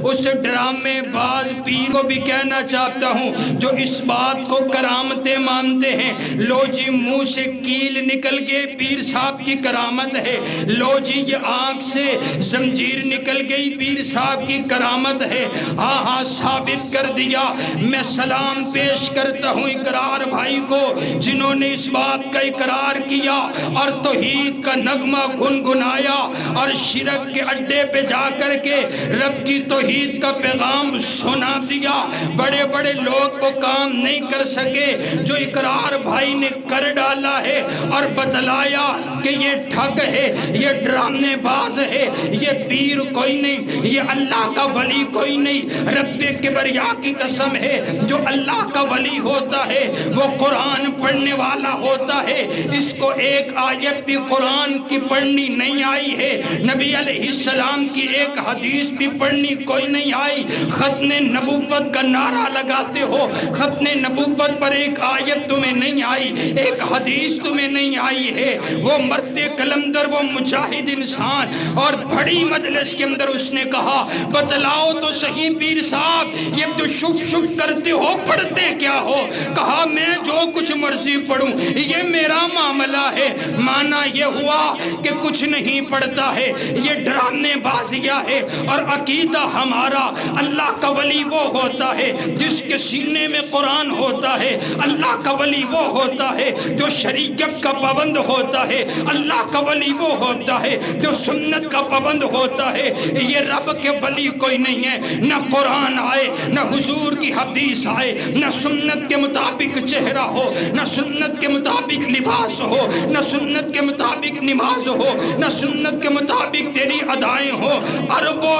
اس ڈرامے باز پیر کو بھی کہنا چاہتا ہوں جو اس بات کو کرامتیں مانتے ہیں، لو جی منہ سے کیل نکل گئے پیر صاحب کی کرامت ہے، لو جی یہ آنکھ سے زنجیر نکل گئی پیر صاحب کی کرامت ہے، ہاں ہاں ثابت کر دیا۔ میں سلام پیش کرتا ہوں اقرار بھائی کو جنہوں نے اس بات کا اقرار کیا اور توحید کا نغمہ گنگنایا اور شرک کے اڈے پہ جا کر کے رب کی توحید کا پیغام سنا دیا۔ بڑے بڑے لوگ وہ کام نہیں کر سکے جو اقرار بھائی نے کر ڈالا ہے اور بتلایا کہ یہ ٹھگ ہے، یہ ڈرانے باز ہے، یہ پیر کوئی نہیں، یہ اللہ کا ولی کوئی نہیں۔ رب کبریا کی قسم ہے جو اللہ کا ولی ہوتا ہے وہ قرآن پڑھنے والا ہوتا ہے۔ اس کو ایک آیت بھی قرآن کی پڑھنی نہیں آئی ہے، نبی علیہ السلام کی ایک حدیث بھی پڑھنی کوئی نہیں آئی۔ ختم نبوت کا نعرہ لگاتے ہو، ختم نبوت پر ایک آیت تمہیں نہیں آئی، ایک حدیث تمہیں نہیں آئی ہے۔ وہ مرتے قلندر، وہ مجاہد انسان، اور بڑی مجلس کے اندر اس نے کہا بتلاؤ تو صحیح پیر صاحب یہ تو شف شف کرتے ہو، پڑھتے کیا ہو؟ کہا میں جو کچھ مرضی پڑھوں یہ میرا معاملہ ہے۔ مانا یہ ہوا کہ کچھ نہیں پڑھتا ہے، یہ ڈرانے بازیاں ہے، اور عقیدہ ہمارا اللہ کا ولی وہ ہوتا ہے جس کے سینے میں قرآن ہوتا ہے، اللہ کا ولی وہ ہوتا ہے جو شریعت کا پابند ہوتا ہے، اللہ کا ولی وہ ہوتا ہے جو سنت کا پابند ہوتا ہے۔ یہ رب کے ولی کوئی نہیں ہے، نہ قرآن آئے، نہ حضور کی حدیث آئے، نہ سنت کے مطابق چہرہ ہو، نہ سنت کے مطابق لباس ہو، نہ سنت کے مطابق نماز ہو، نہ سنت کے مطابق تیری ادائیں ہو۔ اربوں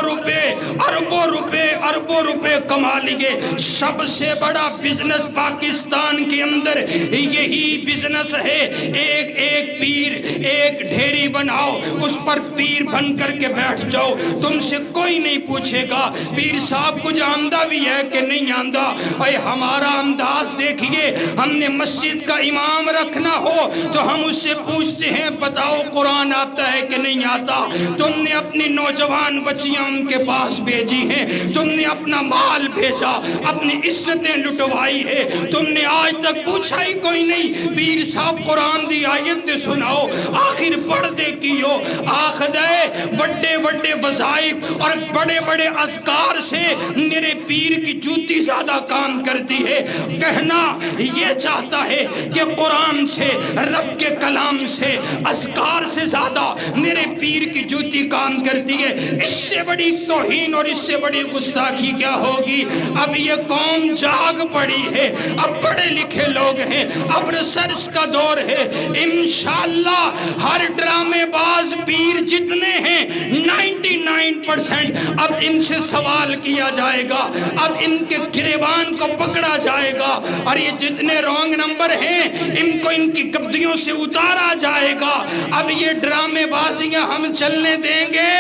روپے کما لیے، سب سے بڑا بزنس پاکستان کے اندر یہی بزنس ہے۔ ایک ایک پیر، ایک ڈھیری بناؤ، اس پر پیر بن کر کے بیٹھ جاؤ، تم سے کوئی نہیں پوچھے گا پیر صاحب کچھ آمدہ بھی ہے کہ نہیں آمدہ۔ اے ہمارا انداز دیکھیے، ہم نے مسجد کا امام رکھنا ہو تو ہم اس سے پوچھتے ہیں بتاؤ قرآن آتا ہے کہ نہیں آتا۔ تم نے اپنی نوجوان بچیاں ان کے پاس بھیجی ہیں، تم نے اپنا مال بھیجا، اپنی عزتیں لٹوائی ہے، تم نے آج تک پوچھا ہی کوئی نہیں پیر صاحب قرآن دی آیت سناؤ، آخر پڑھتے کیوں؟ آخدے بڑے بڑے وظائف اور بڑے بڑے اذکار سے میرے پیر کی جوتی زیادہ کام کرتی ہے۔ کہنا یہ چاہتا ہے کہ قرآن سے، رب کے کلام سے، اذکار سے زیادہ میرے پیر کی جوتی کام کرتی ہے۔ اس سے بڑی توہین اور اس سے بڑی گستاخی کیا ہوگی؟ اب یہ قوم جاگ پڑی ہے، اب پڑھے لکھے لوگ ہیں، اب ریسرچ کا دور ہے۔ انشاءاللہ ہر ڈرامے باز پیر جتنے ہیں 99% اب ان سے سوال کیا جائے گا، اب ان کے گریبان کو پکڑا جائے گا، اور یہ جتنے رونگ نمبر ہیں ان کو ان کی گدیوں سے اتارا جائے گا۔ اب یہ ڈرامے بازیاں ہم چلنے دیں گے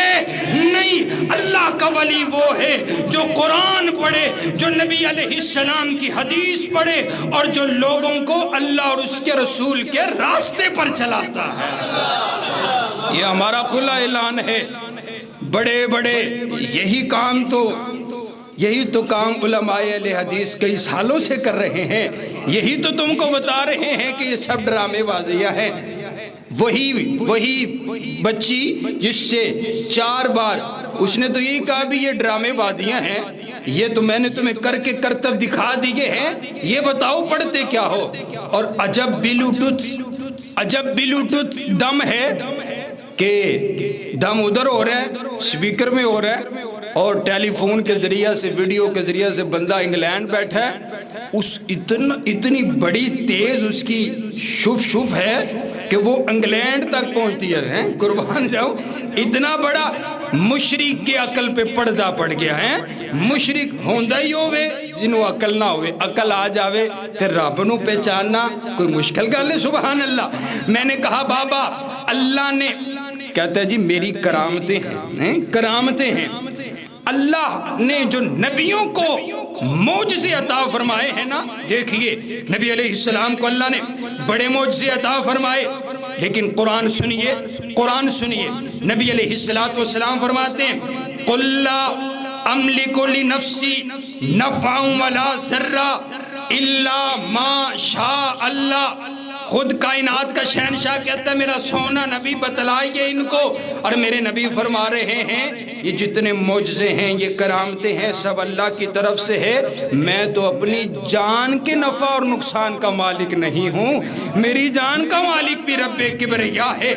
نہیں۔ اللہ کا ولی وہ ہے جو قرآن پڑھے، جو نبی علیہ السلام کی حدیث پڑھے، اور جو لوگوں کو اللہ اور اس کے رسول کے راستے پر چلاتا ہے۔ یہ ہمارا کھلا اعلان ہے۔ بڑے بڑے یہی تو کام علماء اہل حدیث کئی سالوں سے کر رہے ہیں، یہی تو تم کو بتا رہے ہیں کہ یہ سب ڈرامے بازیاں ہیں۔ وہی بچی جس سے 4 بار اس نے تو یہی کہا بھی یہ ڈرامے بازیاں ہیں، یہ تو میں نے تمہیں کر کے کرتب دکھا دیے ہیں، یہ بتاؤ پڑھتے کیا ہو؟ اور عجب بلوٹوتھ دم ہے کہ دم ادھر ہو رہا ہے، سپیکر میں ہو رہا ہے، اور ٹیلی فون کے ذریعہ سے، ویڈیو کے ذریعہ سے بندہ انگلینڈ بیٹھا ہے، اتنی بڑی تیز اس کی شف ہے کہ وہ انگلینڈ تک پہنچتی ہے۔ قربان جاؤ، اتنا بڑا مشرک کے عقل پہ پردہ پڑ گیا ہے۔ مشرک ہوندہ ہی ہوئے جنہوں عقل نہ ہوئے، عقل آ جاوے پھر رب نو پہچاننا کوئی مشکل گل ہے۔ سبحان اللہ۔ میں نے کہا بابا اللہ نے، کہتا ہے جی میری کرامتیں ہیں، اللہ نے جو نبیوں کو معجزے عطا فرمائے ہیں نا، دیکھیے نبی علیہ السلام کو اللہ نے بڑے معجزے عطا فرمائے، لیکن قرآن سنیے، نبی علیہ السلام فرماتے ہیں قُلْ لَا املک لنفسی نفعا ولا ضرا الا ما شاء اللہ۔ خود کائنات کا شہنشاہ کہتا ہے میرا سونا نبی بتلائیے ان کو، اور میرے نبی فرما رہے ہیں یہ جتنے معجزے ہیں یہ کرامتیں ہیں سب اللہ کی طرف سے ہے، میں تو اپنی جان کے نفع اور نقصان کا مالک نہیں ہوں، میری جان کا مالک بھی رب کبریا ہے۔